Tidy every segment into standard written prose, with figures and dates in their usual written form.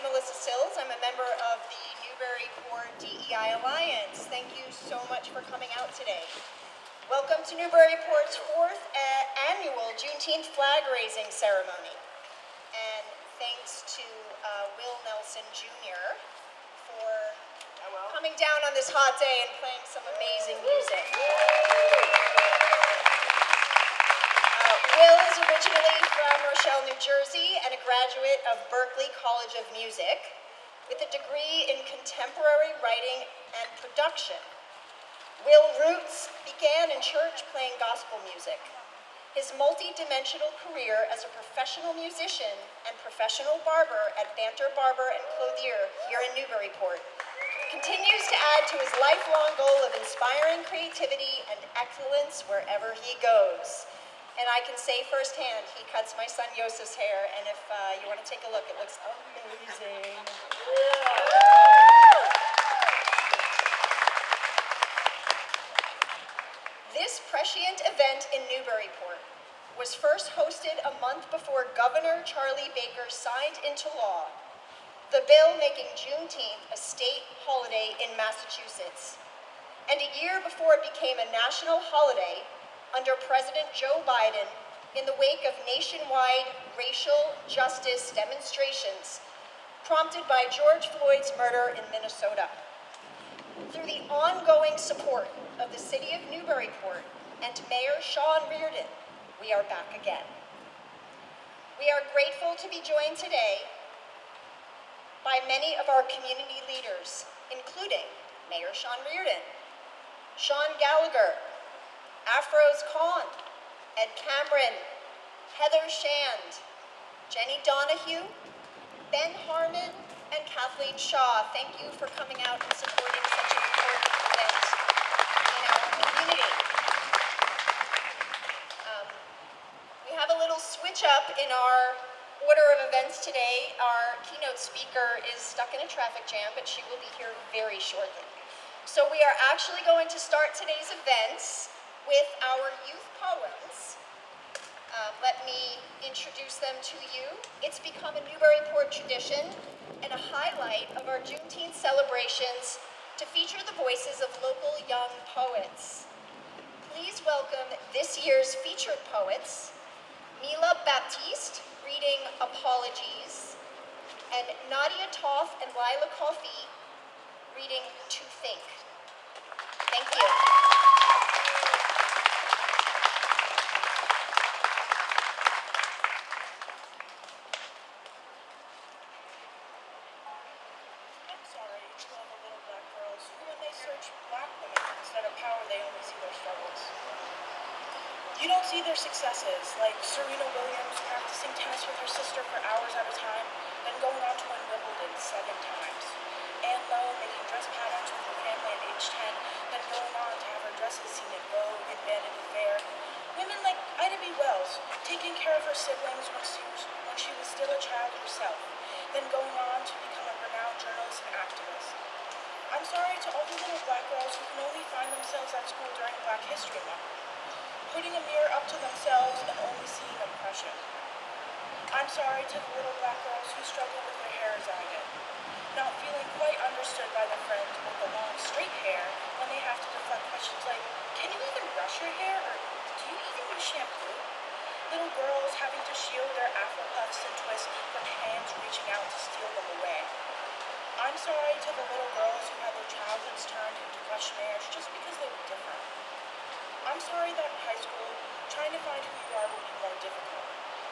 Melissa Sills. I'm a member of the Newburyport DEI Alliance. Thank you so much for coming out today. Welcome to Newburyport's 4th annual Juneteenth flag raising ceremony. And thanks to Will Nelson Jr. for coming down on this hot day and playing some amazing music. Will is originally from Rochelle, New Jersey, and a graduate of Berklee College of Music with a degree in contemporary writing and production. Will's roots began in church playing gospel music. His multi-dimensional career as a professional musician and professional barber at Banter Barber and Clothier here in Newburyport continues to add to his lifelong goal of inspiring creativity and excellence wherever he goes. And I can say firsthand, he cuts my son Yosef's hair, and if you want to take a look, it looks amazing. This prescient event in Newburyport was first hosted a month before Governor Charlie Baker signed into law the bill making Juneteenth a state holiday in Massachusetts, and a year before it became a national holiday under President Joe Biden in the wake of nationwide racial justice demonstrations prompted by George Floyd's murder in Minnesota. Through the ongoing support of the City of Newburyport and Mayor Sean Reardon, we are back again. We are grateful to be joined today by many of our community leaders, including Mayor Sean Reardon, Sean Gallagher, Afros Khan, Ed Cameron, Heather Shand, Jenny Donahue, Ben Harmon, and Kathleen Shaw. Thank you for coming out and supporting such an important event in our community. We have a little switch up in our order of events today. Our keynote speaker is stuck in a traffic jam, but she will be here very shortly. So we are actually going to start today's events with our youth poems. Let me introduce them to you. It's become a Newburyport tradition and a highlight of our Juneteenth celebrations to feature the voices of local young poets. Please welcome this year's featured poets, Mila Baptiste, reading Apologies, and Nadia Toth and Lila Coffey, reading To Think. Thank you. You don't see their successes, like Serena Williams practicing tennis with her sister for hours at a time, then going on to win Wimbledon 7 times. Anne Lowe making dress patterns with her family at age 10, then going on to have her dresses seen in Vogue and Vanity Fair. Women like Ida B. Wells, taking care of her siblings when she was still a child herself, then going on to become a renowned journalist and activist. I'm sorry to all the little black girls who can only find themselves at school during Black History Month, putting a mirror up to themselves and only seeing oppression. I'm sorry to the little black girls who struggle with their hair as I did, not feeling quite understood by their friends with the long, straight hair when they have to deflect questions like, can you even brush your hair, or do you even use shampoo? Little girls having to shield their afro puffs and twists from hands reaching out to steal them away. I'm sorry to the little girls who had their childhoods turned into questionnaires just because they were different. I'm sorry that in high school, trying to find who you are will be more difficult.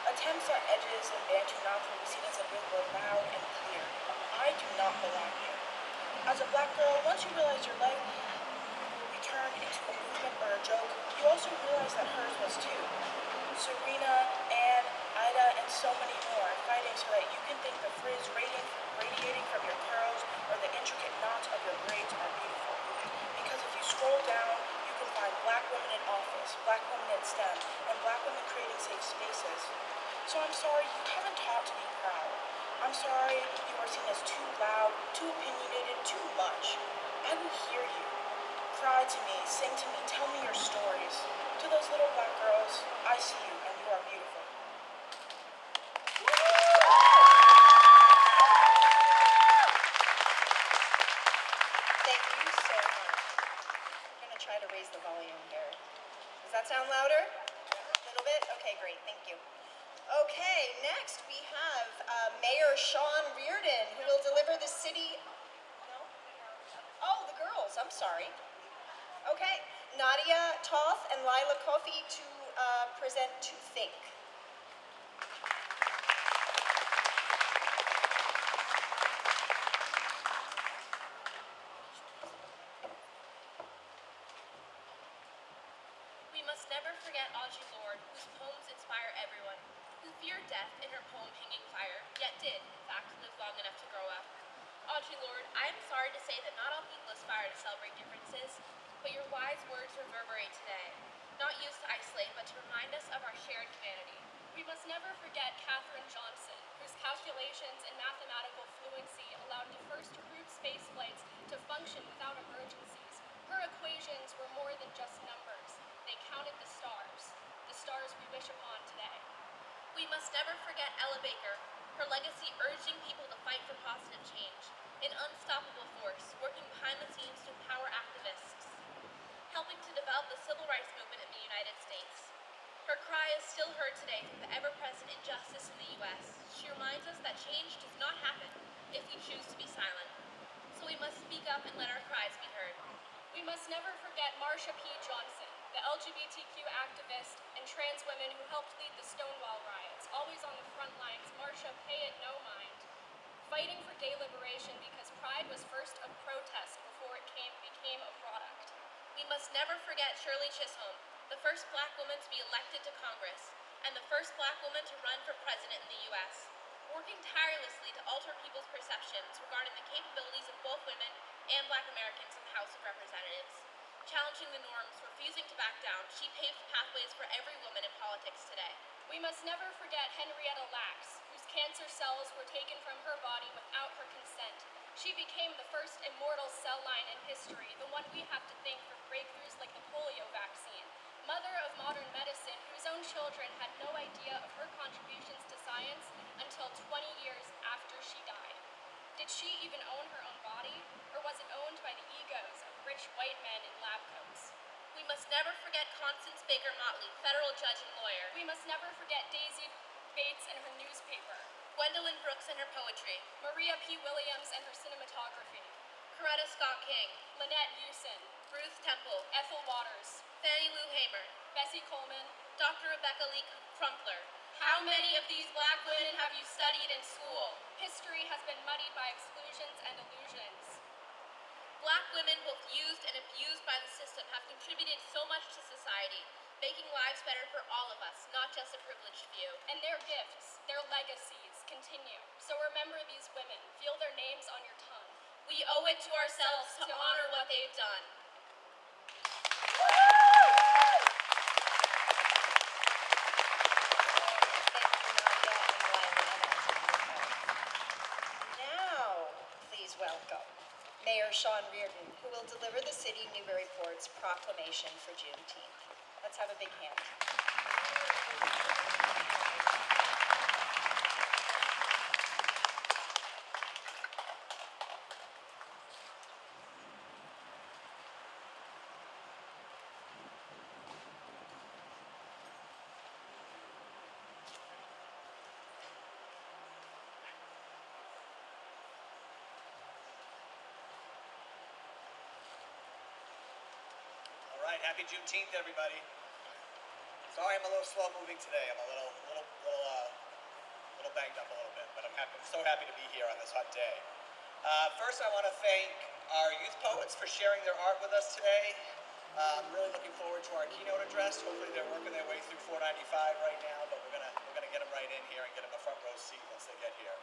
Attempts at edges and bantu knots will be seen as a bit more loud and clear. I do not belong here. As a black girl, once you realize your life will be turned into a movement or a joke, you also realize that hers was too. Serena, Anne, Ida, and so many more are fighting so that you can think the frizz radiating from your curls or the intricate knots of your braids are beautiful. Because if you scroll down, find black women in office, black women in STEM, and black women creating safe spaces. So I'm sorry you haven't taught to be proud. I'm sorry you are seen as too loud, too opinionated, too much. I will hear you. Cry to me, sing to me, tell me your stories. To those little black girls, I see you and you are beautiful. Thank you so much. I'm going to try to raise the volume here. Does that sound louder? A little bit? Okay, great. Thank you. Okay, next we have Mayor Sean Reardon, who will deliver the city... No? Oh, the girls. I'm sorry. Okay. Nadia Toth and Lila Coffey to present To Think. We must never forget Audre Lorde, whose poems inspire everyone, who feared death in her poem Hanging Fire, yet did, in fact, live long enough to grow up. Audre Lorde, I am sorry to say that not all people aspire to celebrate differences, but your wise words reverberate today, not used to isolate, but to remind us of our shared humanity. We must never forget Katherine Johnson, whose calculations and mathematical fluency allowed the first crewed space flights to function without emergencies. Her equations were more than just numbers. They counted the stars we wish upon today. We must never forget Ella Baker, her legacy urging people to fight for positive change, an unstoppable force working behind the scenes to empower activists, helping to develop the civil rights movement in the United States. Her cry is still heard today from the ever-present injustice in the U.S. She reminds us that change does not happen if we choose to be silent. So we must speak up and let our cries be heard. We must never forget Marsha P. Johnson, the LGBTQ activist and trans women who helped lead the Stonewall riots. Always on the front lines, Marsha, pay it no mind. Fighting for gay liberation because pride was first a protest before it became a product. We must never forget Shirley Chisholm, the first Black woman to be elected to Congress, and the first Black woman to run for president in the U.S., working tirelessly to alter people's perceptions regarding the capabilities of both women and Black Americans in the House of Representatives. Challenging the norms, refusing to back down, she paved pathways for every woman in politics today. We must never forget Henrietta Lacks, whose cancer cells were taken from her body without her consent. She became the first immortal cell line in history, the one we have to thank for breakthroughs like the polio vaccine. Mother of modern medicine, whose own children had no idea of her contributions to science until 20 years after she died. Did she even own her own body, or was it owned by the egos of rich white men in lab coats? We must never forget Constance Baker Motley, federal judge and lawyer. We must never forget Daisy Bates and her newspaper, Gwendolyn Brooks and her poetry, Maria P. Williams and her cinematography, Coretta Scott King, Lynette Hewson, Ruth Temple, Ethel Waters, Fannie Lou Hamer, Bessie Coleman, Dr. Rebecca Lee Crumpler. How many of these Black women have you studied in school? History has been muddied by exclusions and illusions. Black women, both used and abused by the system, have contributed so much to society, making lives better for all of us, not just a privileged few. And their gifts, their legacies, continue. So remember these women. Feel their names on your tongue. We owe it to ourselves to honor what they've done. Now, please welcome Mayor Sean Reardon, who will deliver the city of Newburyport's proclamation for Juneteenth. Let's have a big hand. All right, happy Juneteenth, everybody. Sorry, I'm a little slow moving today. I'm a little banged up a little bit, but I'm so happy to be here on this hot day. First, I want to thank our youth poets for sharing their art with us today. I'm really looking forward to our keynote address. Hopefully, they're working their way through 495 right now, but we're gonna get them right in here and get them a front row seat once they get here.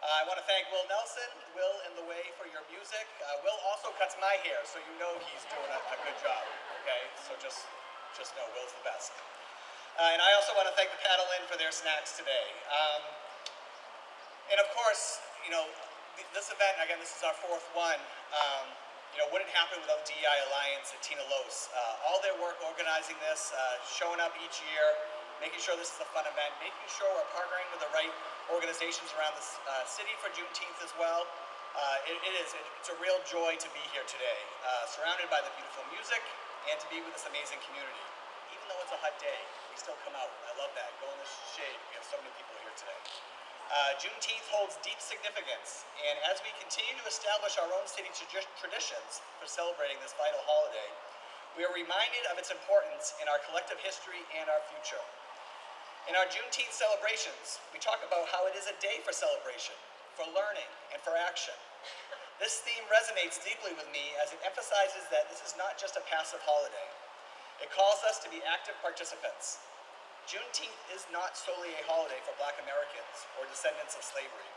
I want to thank Will Nelson, Will in the Way, for your music. Will also cuts my hair, so you know he's doing a good job, okay? So just know Will's the best. And I also want to thank the Paddle Inn for their snacks today. And of course, this event, again, this is our fourth one, wouldn't happen without the DEI Alliance and Tina Lose. All their work organizing this, showing up each year, making sure this is a fun event, making sure we're partnering with the right organizations around the city for Juneteenth as well. It's a real joy to be here today, surrounded by the beautiful music and to be with this amazing community. Even though it's a hot day, we still come out. I love that. Go in the shade. We have so many people here today. Juneteenth holds deep significance, and as we continue to establish our own city traditions for celebrating this vital holiday, we are reminded of its importance in our collective history and our future. In our Juneteenth celebrations, we talk about how it is a day for celebration, for learning, and for action. This theme resonates deeply with me as it emphasizes that this is not just a passive holiday. It calls us to be active participants. Juneteenth is not solely a holiday for Black Americans or descendants of slavery.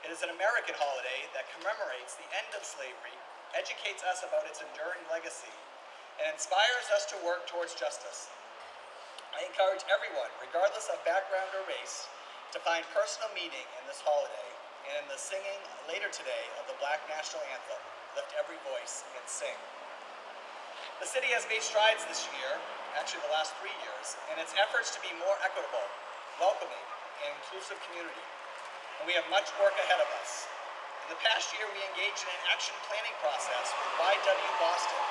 It is an American holiday that commemorates the end of slavery, educates us about its enduring legacy, and inspires us to work towards justice. I encourage everyone, regardless of background or race, to find personal meaning in this holiday and in the singing later today of the Black National Anthem, Lift Every Voice and Sing. The city has made strides this year, actually the last 3 years, in its efforts to be more equitable, welcoming, and inclusive community. And we have much work ahead of us. In the past year, we engaged in an action planning process with YW Boston,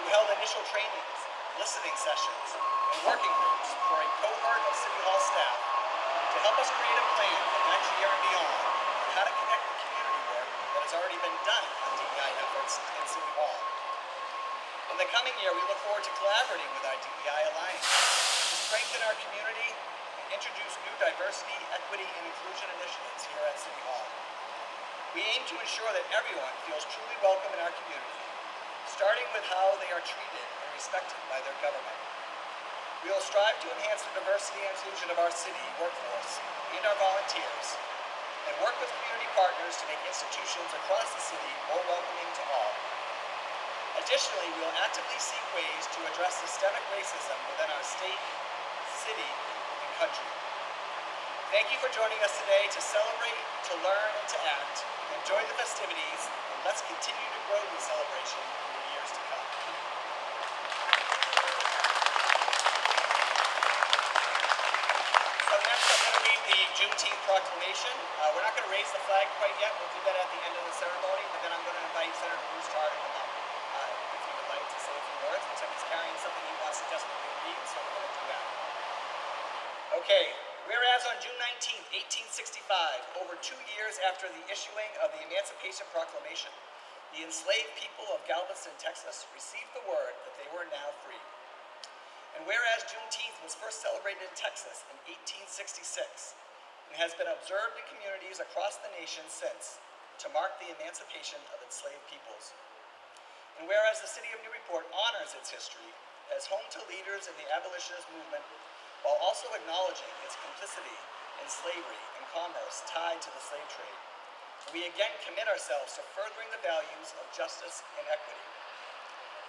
who held initial trainings, listening sessions, and working groups for a cohort of City Hall staff to help us create a plan for next year and beyond on how to connect the community work that has already been done on DEI efforts in City Hall. In the coming year, we look forward to collaborating with our DEI Alliance to strengthen our community and introduce new diversity, equity, and inclusion initiatives here at City Hall. We aim to ensure that everyone feels truly welcome in our community, starting with how they are treated and respected by their government. We will strive to enhance the diversity and inclusion of our city workforce and our volunteers, and work with community partners to make institutions across the city more welcoming to all. Additionally, we will actively seek ways to address systemic racism within our state, city, and country. Thank you for joining us today to celebrate, to learn, and to act. Enjoy the festivities, and let's continue to grow the celebration in the years to come. So next I'm going to read the Juneteenth proclamation. We're not going to raise the flag quite yet. We'll do that at the end of the ceremony, but then I'm going to invite Senator Bruce Tarr to come up. If you would like to say a few words, looks like he's carrying something he wants to desperately read, so we're going to do that. Okay, whereas on June 19th, 1865, over 2 years after the issuing of the Emancipation Proclamation, the enslaved people of Galveston, Texas, received the word that they were now free. And whereas Juneteenth was first celebrated in Texas in 1866 and has been observed in communities across the nation since to mark the emancipation of enslaved peoples. And whereas the city of Newburyport honors its history as home to leaders in the abolitionist movement while also acknowledging its complicity in slavery and commerce tied to the slave trade, we again commit ourselves to furthering the values of justice and equity.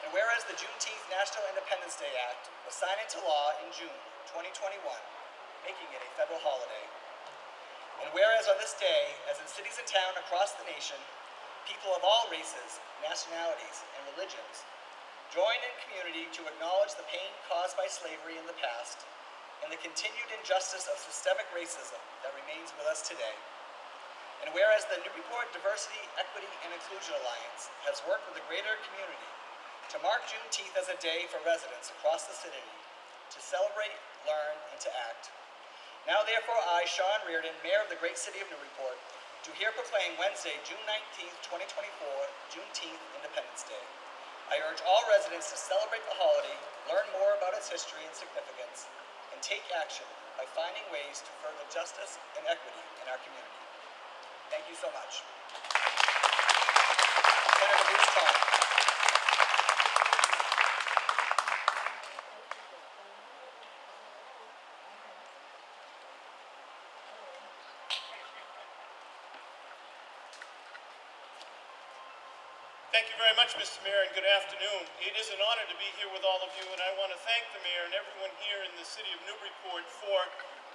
And whereas the Juneteenth National Independence Day Act was signed into law in June 2021, making it a federal holiday. And whereas on this day, as in cities and towns across the nation, people of all races, nationalities, and religions join in community to acknowledge the pain caused by slavery in the past and the continued injustice of systemic racism that remains with us today. And whereas the Newburyport Diversity, Equity, and Inclusion Alliance has worked with the greater community to mark Juneteenth as a day for residents across the city to celebrate, learn, and to act. Now therefore I, Sean Reardon, Mayor of the great city of Newburyport, do here proclaim Wednesday, June 19th, 2024, Juneteenth Independence Day. I urge all residents to celebrate the holiday, learn more about its history and significance, and take action by finding ways to further justice and equity in our community. Thank you so much. Senator Bruce Tarr. Thank you very much, Mr. Mayor, and good afternoon. It is an honor to be here with all of you, and I want to thank the Mayor and everyone here in the city of Newburyport for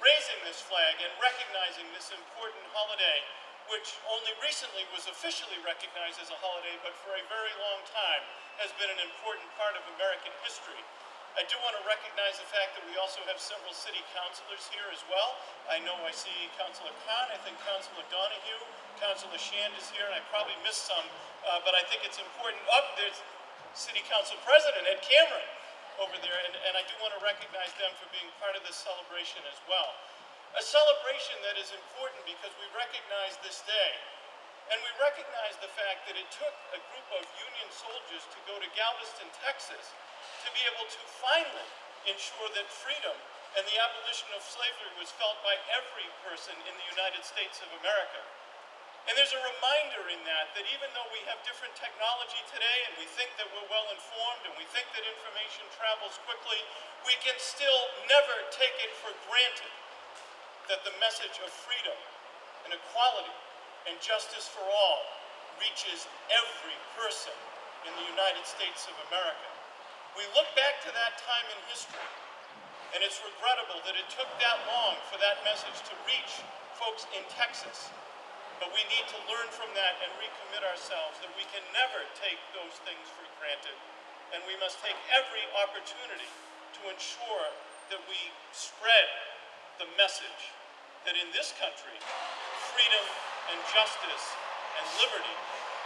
raising this flag and recognizing this important holiday, which only recently was officially recognized as a holiday, but for a very long time has been an important part of American history. I do want to recognize the fact that we also have several city councilors here as well. I know I see Councilor Khan, I think Councilor Donahue, Councilor Shand is here, and I probably missed some, but I think it's important. There's City Council President Ed Cameron over there, and I do want to recognize them for being part of this celebration as well. A celebration that is important because we recognize this day, and we recognize the fact that it took a group of Union soldiers to go to Galveston, Texas, to be able to finally ensure that freedom and the abolition of slavery was felt by every person in the United States of America. And there's a reminder in that even though we have different technology today and we think that we're well informed and we think that information travels quickly, we can still never take it for granted that the message of freedom and equality and justice for all reaches every person in the United States of America. We look back to that time in history, and it's regrettable that it took that long for that message to reach folks in Texas. But we need to learn from that and recommit ourselves that we can never take those things for granted, and we must take every opportunity to ensure that we spread the message that in this country, freedom and justice and liberty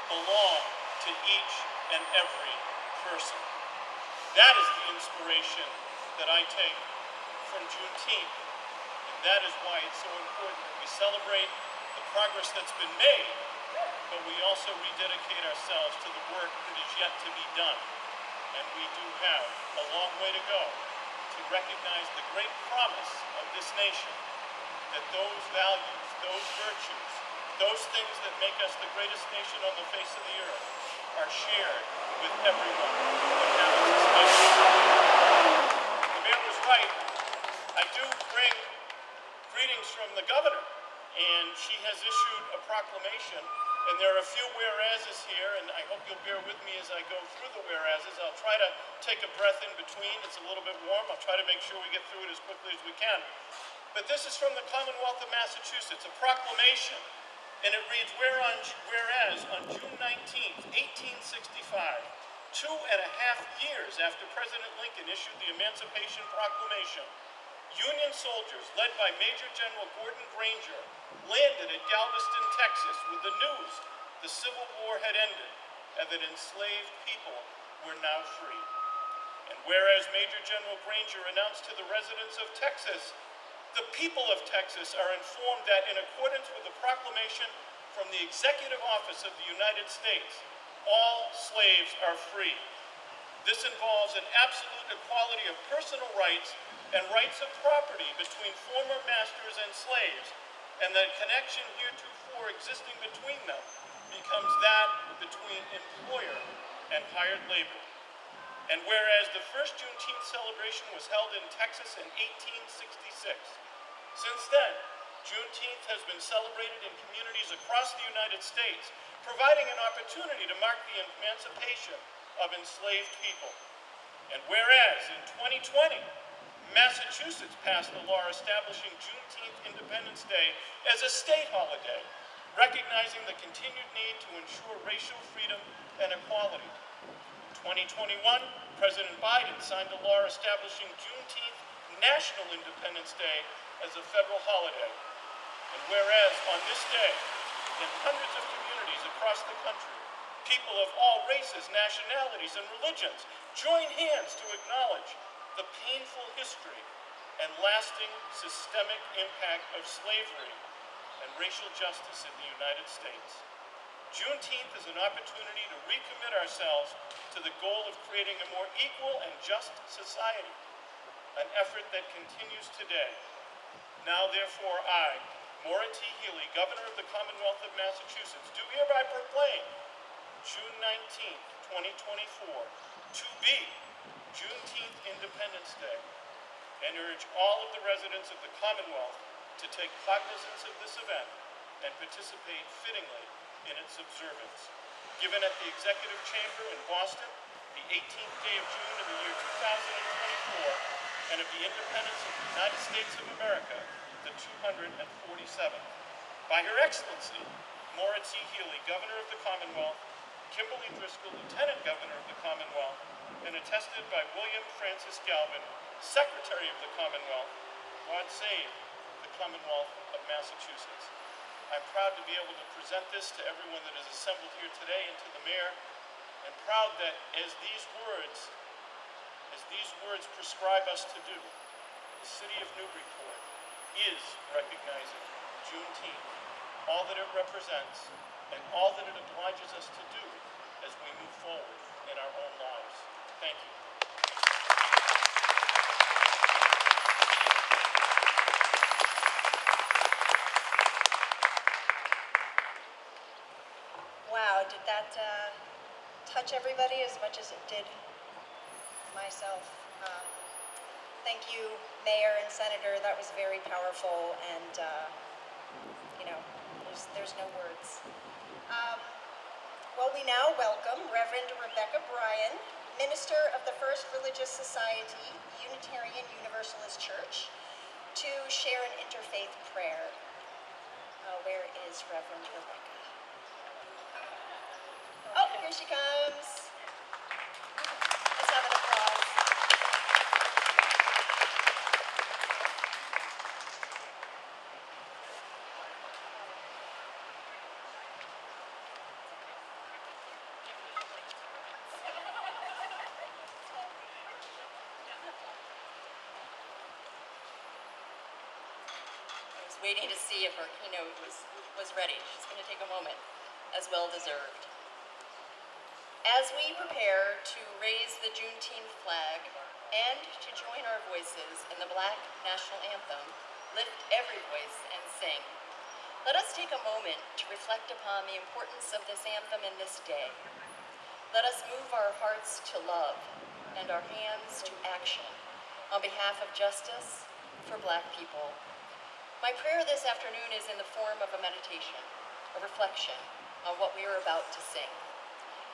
belong to each and every person. That is the inspiration that I take from Juneteenth, and that is why it's so important that we celebrate the progress that's been made, but we also rededicate ourselves to the work that is yet to be done. And we do have a long way to go to recognize the great promise of this nation, that those values, those virtues, those things that make us the greatest nation on the face of the earth are shared with everyone that matters especially. The mayor was right. I do bring greetings from the governor, and she has issued a proclamation, and there are a few whereases here, and I hope you'll bear with me as I go through the whereases. I'll try to take a breath in between. It's a little bit warm. I'll try to make sure we get through it as quickly as we can. But this is from the Commonwealth of Massachusetts, a proclamation, and it reads, whereas on June 19th, 1865, 2.5 years after President Lincoln issued the Emancipation Proclamation, Union soldiers, led by Major General Gordon Granger, landed at Galveston, Texas, with the news the Civil War had ended and that enslaved people were now free. And whereas Major General Granger announced to the residents of Texas, the people of Texas are informed that in accordance with the proclamation from the Executive Office of the United States, all slaves are free. This involves an absolute equality of personal rights and rights of property between former masters and slaves, and the connection heretofore existing between them becomes that between employer and hired labor. And whereas the first Juneteenth celebration was held in Texas in 1866, since then, Juneteenth has been celebrated in communities across the United States, providing an opportunity to mark the emancipation of enslaved people. And whereas in 2020, Massachusetts passed a law establishing Juneteenth Independence Day as a state holiday, recognizing the continued need to ensure racial freedom and equality. In 2021, President Biden signed a law establishing Juneteenth National Independence Day as a federal holiday. And whereas on this day, in hundreds of communities across the country, people of all races, nationalities, and religions join hands to acknowledge the painful history and lasting systemic impact of slavery and racial justice in the United States. Juneteenth is an opportunity to recommit ourselves to the goal of creating a more equal and just society, an effort that continues today. Now, therefore, I, Maura T. Healy, Governor of the Commonwealth of Massachusetts, do hereby proclaim June 19th, 2024, to be Juneteenth Independence Day, and urge all of the residents of the Commonwealth to take cognizance of this event and participate fittingly in its observance. Given at the Executive Chamber in Boston, the 18th day of June of the year 2024, and of the independence of the United States of America, the 247th. By Her Excellency, Maura T. Healy, Governor of the Commonwealth, Kimberly Driscoll, Lieutenant Governor of the Commonwealth, and attested by William Francis Francis Galvin, Secretary of the Commonwealth. God save the Commonwealth of Massachusetts. I'm proud to be able to present this to everyone that is assembled here today and to the mayor, and proud that as these words prescribe us to do, the city of Newburyport is recognizing Juneteenth, all that it represents, and all that it obliges us to do as we move forward in our own lives. Thank you. Wow, did that touch everybody as much as it did myself? Thank you, Mayor and Senator. That was very powerful, and there's no words. Well, we now welcome Reverend Rebecca Bryan, minister of the First Religious Society, Unitarian Universalist Church, to share an interfaith prayer. Where is Reverend Rebecca? Oh, here she comes. Let's have an applause. I was waiting to see if her keynote was ready. She's going to take a moment, as well deserved. As we prepare to raise the Juneteenth flag and to join our voices in the Black National Anthem, lift every voice and sing. Let us take a moment to reflect upon the importance of this anthem in this day. Let us move our hearts to love and our hands to action on behalf of justice for Black people. My prayer this afternoon is in the form of a meditation, a reflection on what we are about to sing.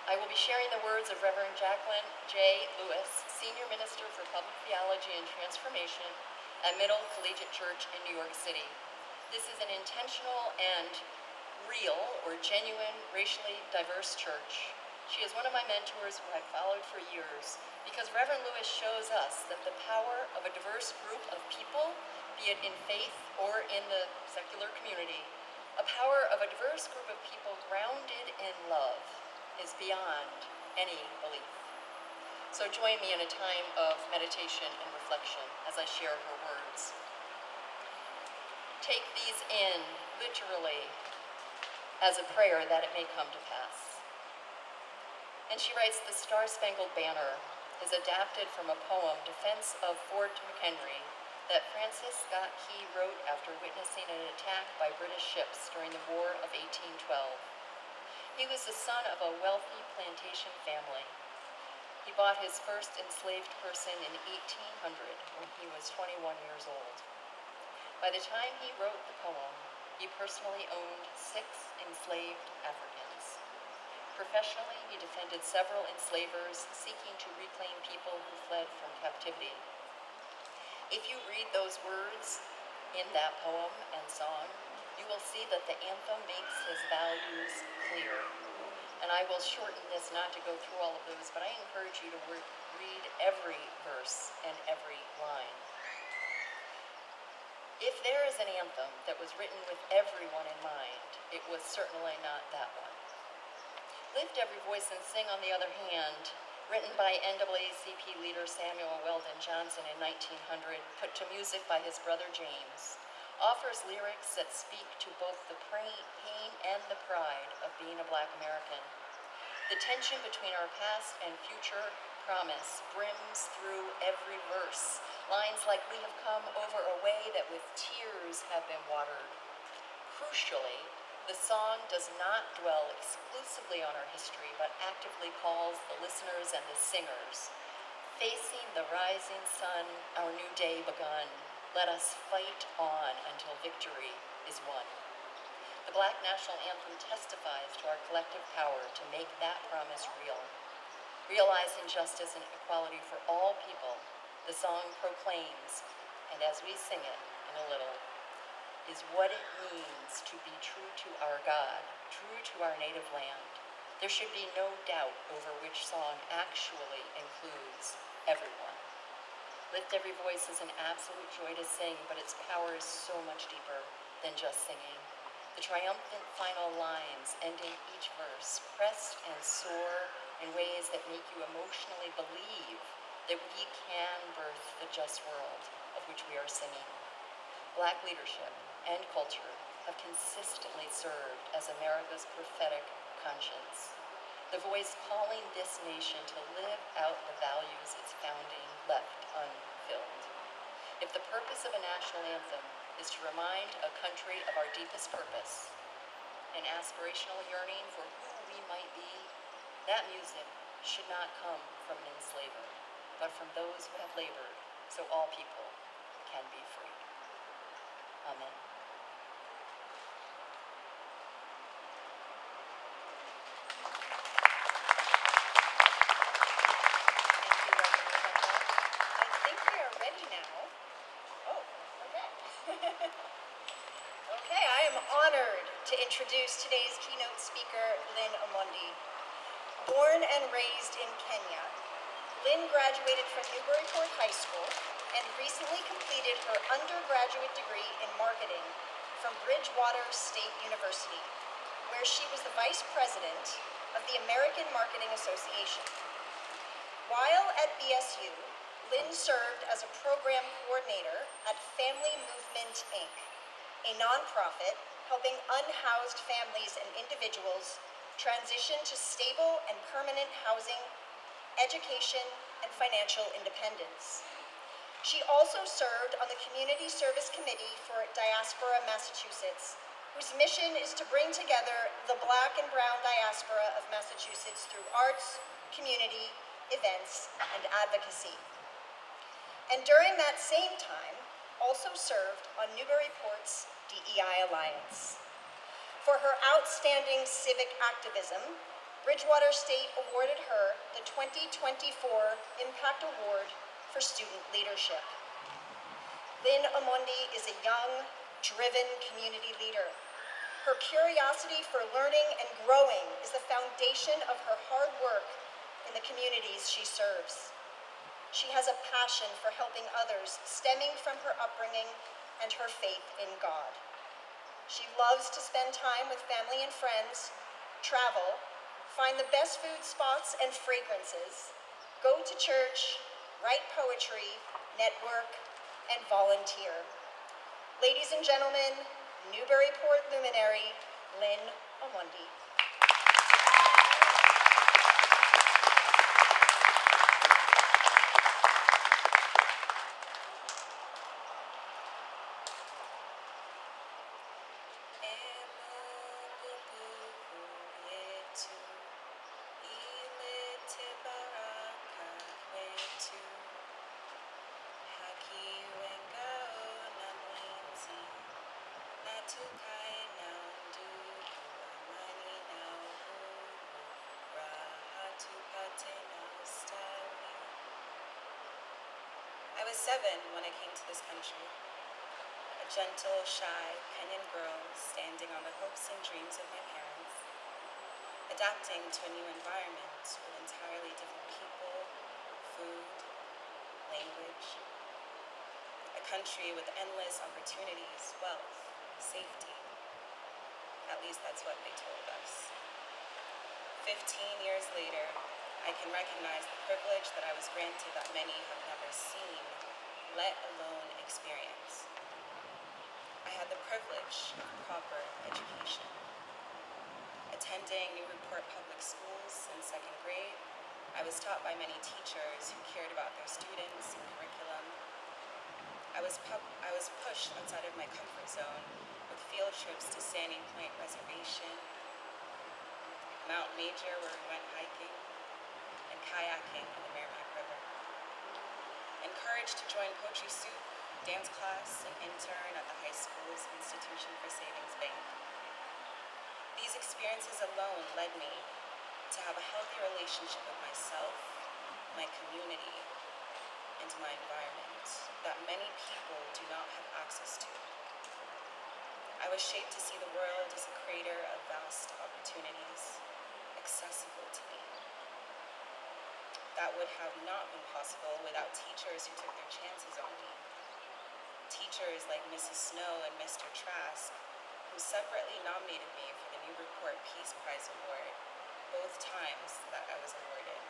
I will be sharing the words of Reverend Jacqueline J. Lewis, Senior Minister for Public Theology and Transformation at Middle Collegiate Church in New York City. This is an intentional and real or genuine racially diverse church. She is one of my mentors who I've followed for years because Reverend Lewis shows us that the power of a diverse group of people, be it in faith or in the secular community, a power of a diverse group of people grounded in love is beyond any belief. So join me in a time of meditation and reflection as I share her words. Take these in, literally, as a prayer that it may come to pass. And she writes, "The Star-Spangled Banner is adapted from a poem, Defense of Fort McHenry, that Francis Scott Key wrote after witnessing an attack by British ships during the War of 1812. He was the son of a wealthy plantation family. He bought his first enslaved person in 1800 when he was 21 years old. By the time he wrote the poem, he personally owned 6 enslaved Africans. Professionally, he defended several enslavers seeking to reclaim people who fled from captivity. If you read those words in that poem and song, you will see that the anthem makes his values clear. And I will shorten this not to go through all of those, but I encourage you to read every verse and every line. If there is an anthem that was written with everyone in mind, it was certainly not that one. Lift Every Voice and Sing, on the other hand, written by NAACP leader Samuel Weldon Johnson in 1900, put to music by his brother James, offers lyrics that speak to both the pain and the pride of being a Black American. The tension between our past and future promise brims through every verse. Lines like, "We have come over a way that with tears have been watered." Crucially, the song does not dwell exclusively on our history, but actively calls the listeners and the singers. Facing the rising sun, our new day begun. Let us fight on until victory is won. The Black National Anthem testifies to our collective power to make that promise real. Realizing justice and equality for all people, the song proclaims, and as we sing it in a little, is what it means to be true to our God, true to our native land. There should be no doubt over which song actually includes everyone. Lift Every Voice is an absolute joy to sing, but its power is so much deeper than just singing. The triumphant final lines, ending each verse, pressed and soar in ways that make you emotionally believe that we can birth the just world of which we are singing. Black leadership and culture have consistently served as America's prophetic conscience, the voice calling this nation to live out the values its founding left unfilled. If the purpose of a national anthem is to remind a country of our deepest purpose, an aspirational yearning for who we might be, that music should not come from an enslaver, but from those who have labored so all people can be free. Amen. I think we are ready now. Oh, okay. Okay, I am honored to introduce today's keynote speaker, Lynn Omondi. Born and raised in Kenya, Lynn graduated from Newburyport High School and recently completed her undergraduate degree in marketing from Bridgewater State University, where she was the vice president of the American Marketing Association. While at BSU, Lynn served as a program coordinator at Family Movement, Inc., a nonprofit helping unhoused families and individuals transition to stable and permanent housing, education, and financial independence. She also served on the Community Service Committee for Diaspora Massachusetts, whose mission is to bring together the Black and Brown diaspora of Massachusetts through arts, community, events, and advocacy. And during that same time, also served on Newburyport's DEI Alliance. For her outstanding civic activism, Bridgewater State awarded her the 2024 Impact Award for Student Leadership. Lynn Omondi is a young, driven community leader. Her curiosity for learning and growing is the foundation of her hard work in the communities she serves. She has a passion for helping others stemming from her upbringing and her faith in God. She loves to spend time with family and friends, travel, find the best food spots and fragrances, go to church, write poetry, network, and volunteer. Ladies and gentlemen, Newburyport luminary, Lynn Omondi. I was 7 when I came to this country, a gentle, shy Kenyan girl standing on the hopes and dreams of my parents, adapting to a new environment with entirely different people, food, language, a country with endless opportunities, wealth, safety. At least that's what they told us. 15 years later, I can recognize the privilege that I was granted that many have never seen, let alone experience. I had the privilege of proper education. Attending Newburyport public schools since 2nd grade, I was taught by many teachers who cared about their students and curriculum. I was pushed outside of my comfort zone with field trips to Sandy Point Reservation, Mount Major where we went hiking, and kayaking in the Merrimack River. Encouraged to join Poetry Soup, dance class, and intern at the high school's Institution for Savings Bank. These experiences alone led me to have a healthy relationship with myself, my community, and my environment that many people do not have access to. I was shaped to see the world as a crater of vast opportunities, accessible to me. that would have not been possible without teachers who took their chances on me. Teachers like Mrs. Snow and Mr. Trask, who separately nominated me for the Newburyport Peace Prize Award, both times that I was awarded.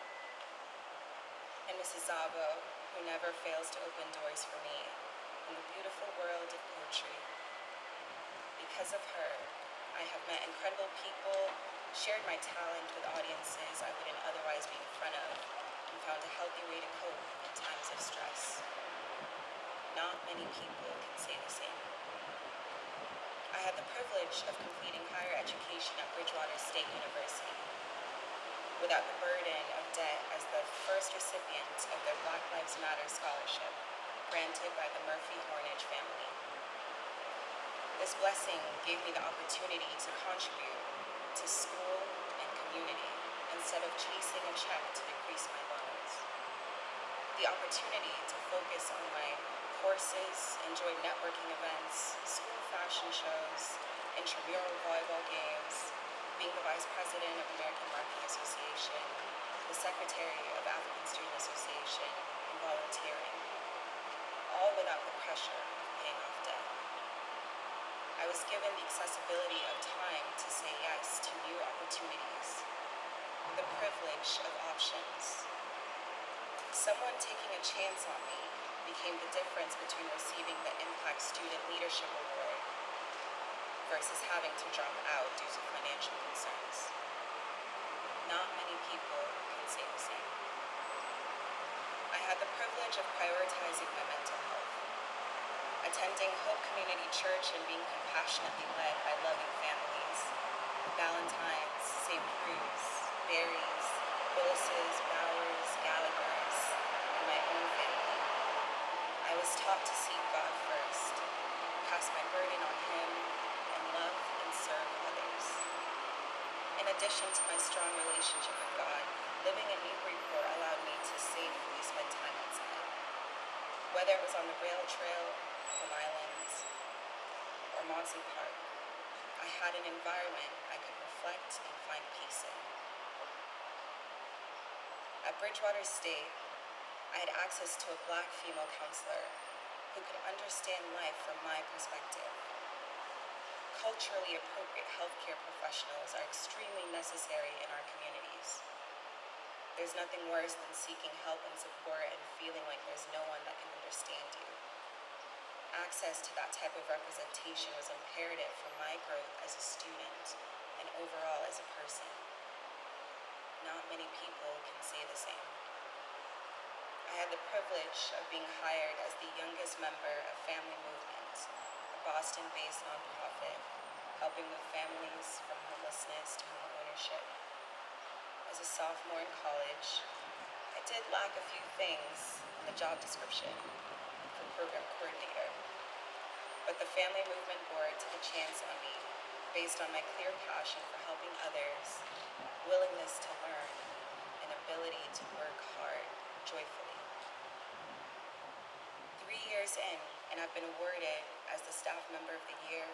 And Mrs. Zabo, who never fails to open doors for me in the beautiful world of poetry. Because of her, I have met incredible people, shared my talent with audiences I wouldn't otherwise be in front of, and found a healthy way to cope in times of stress. Not many people can say the same. I had the privilege of completing higher education at Bridgewater State University without the burden of debt as the first recipient of their Black Lives Matter scholarship granted by the Murphy-Hornage family. This blessing gave me the opportunity to contribute to school and community instead of chasing a check to decrease my loans. The opportunity to focus on my courses, enjoy networking events, school fashion shows, intramural volleyball games, being the vice president of American Marketing Association, the secretary of African Student Association, and volunteering, all without the pressure of paying off debt. I was given the accessibility of time to say yes to new opportunities, the privilege of options. Someone taking a chance on me became the difference between receiving the Impact Student Leadership Award versus having to drop out due to financial concerns. Not many people can say the same. I had the privilege of prioritizing my mental health, attending Hope Community Church and being compassionately led by loving families, Valentine's, St. Prue's, Berries, Willis's, Bowers, Gallagher's, and my own family. I was taught to seek God first, cast my burden on Him, and love and serve others. In addition to my strong relationship with God, living in Newburyport allowed me to safely spend time outside. Whether it was on the rail trail, Plum Island, or Monson Park, I had an environment I could reflect and find peace in. At Bridgewater State, I had access to a Black female counselor who could understand life from my perspective. Culturally appropriate healthcare professionals are extremely necessary in our communities. There's nothing worse than seeking help and support and feeling like there's no one that can understand you. Access to that type of representation was imperative for my growth as a student and overall as a person. Not many people can say the same. I had the privilege of being hired as the youngest member of Family Movement, a Boston-based nonprofit helping move families from homelessness to home ownership. As a sophomore in college, I did lack a few things on the job description for program coordinator, but the Family Movement Board took a chance on me based on my clear passion for helping others, willingness to learn, and ability to work hard joyfully. 3 years in, and I've been awarded as the Staff Member of the Year,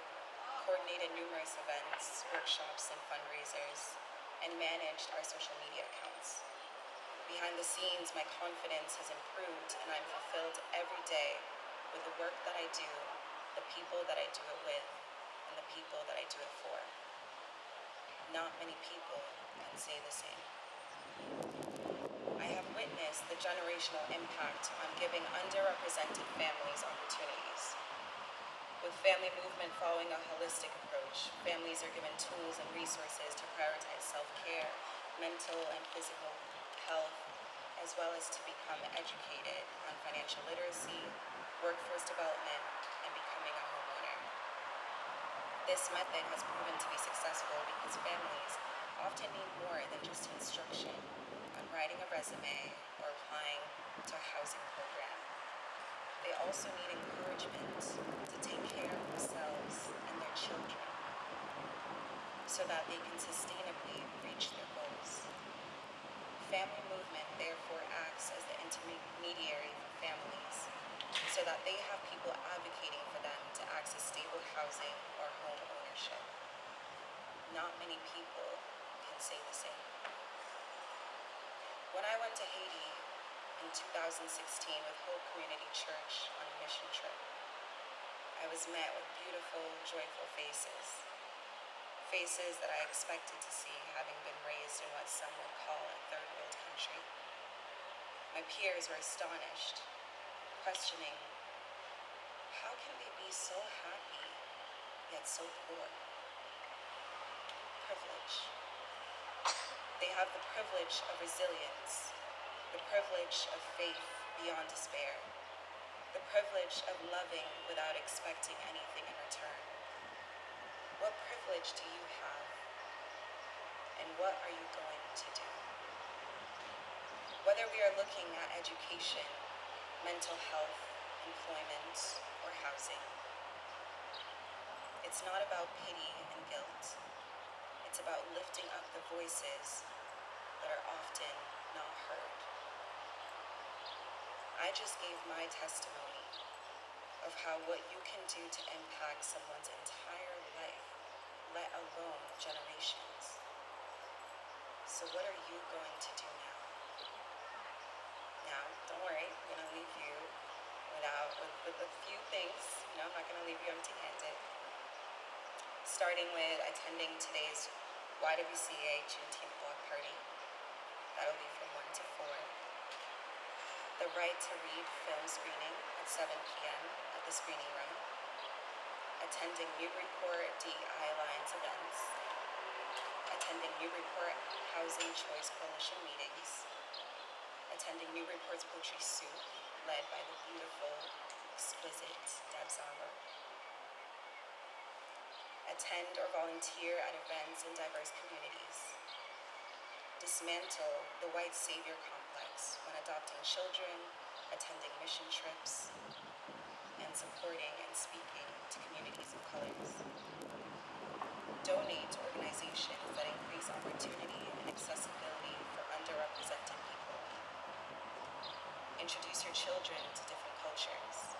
coordinated numerous events, workshops, and fundraisers, and managed our social media accounts. Behind the scenes, my confidence has improved, and I'm fulfilled every day with the work that I do, the people that I do it with, and the people that I do it for. Not many people can say the same. I have witnessed the generational impact on giving underrepresented families opportunities. With Family Movement following a holistic approach, families are given tools and resources to prioritize self-care, mental and physical health, as well as to become educated on financial literacy, workforce development, and becoming a homeowner. This method has proven to be successful because families often need more than just instruction on writing a resume or applying to a housing program. They also need encouragement to take care of themselves and their children so that they can sustainably reach their goals. Family Movement therefore acts as the intermediary for families so that they have people advocating for them to access stable housing or home ownership. Not many people can say the same. When I went to Haiti in 2016 with Hope Community Church on a mission trip, I was met with beautiful, joyful faces. Faces that I expected to see, having been raised in what some would call a third world country. My peers were astonished, questioning, how can they be so happy, yet so poor? Privilege. They have the privilege of resilience, the privilege of faith beyond despair, the privilege of loving without expecting anything in return. What privilege do you have? And what are you going to do? Whether we are looking at education, mental health, employment, or housing, it's not about pity and guilt. It's about lifting up the voices that are often not heard. I just gave my testimony of how what you can do to impact someone's entire life, let alone generations. So what are you going to do now? Now, don't worry, I'm gonna leave you with a few things. I'm not gonna leave you empty-handed. Starting with attending today's YWCA Juneteenth block party. That'll be from 1 to 4. The Right to Read film screening at 7 p.m. at the screening room. Attending Newburyport DEI Alliance events. Attending Newburyport Housing Choice Coalition meetings. Attending Newburyport's Poetry Soup, led by the beautiful, exquisite Deb Zomber. Attend or volunteer at events in diverse communities. Dismantle the white savior complex when adopting children, attending mission trips, and supporting and speaking to communities of colors. Donate to organizations that increase opportunity and accessibility for underrepresented people. Introduce your children to different cultures.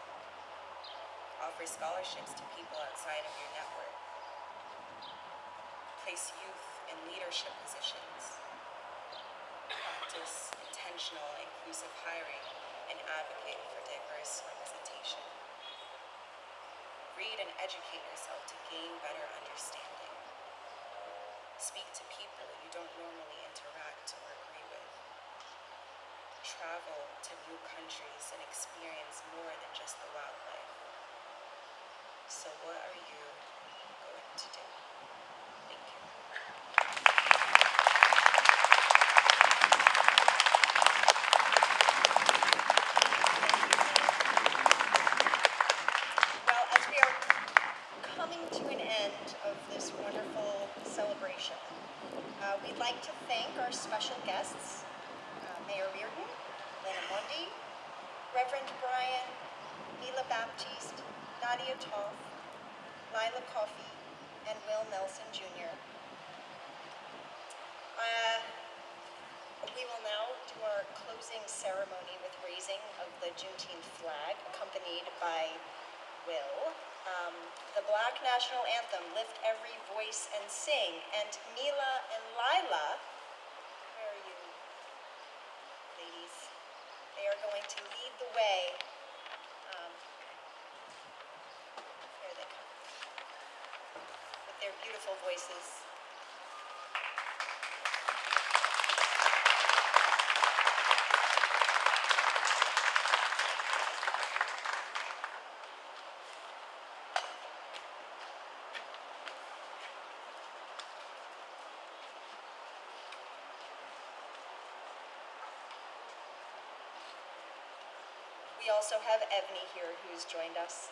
Offer scholarships to people outside of your network. Place youth in leadership positions. Practice intentional, inclusive hiring and advocate for diverse representation. Read and educate yourself to gain better understanding. Speak to people you don't normally interact or agree with. Travel to new countries and experience more than just the wildlife. So what are you going to do? Thank you. Well, as we are coming to an end of this wonderful celebration, we'd like to thank our special guests, Mayor Reardon, Lena Mundi, Reverend Brian, Mila Baptiste, Nadia Toff, Lila Coffey, and Will Nelson Jr. We will now do our closing ceremony with raising of the Juneteenth flag, accompanied by Will. The Black National Anthem, Lift Every Voice and Sing, and Mila and Lila, where are you, ladies? They are going to lead the way. Here they come, with their beautiful voices. We also have Evney here, who's joined us.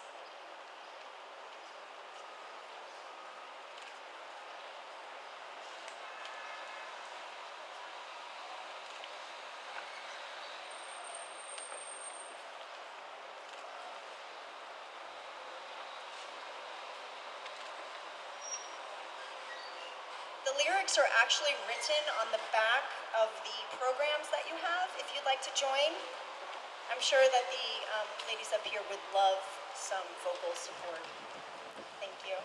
The lyrics are actually written on the back of the programs that you have, if you'd like to join. I'm sure that the ladies up here would love some vocal support. Thank you.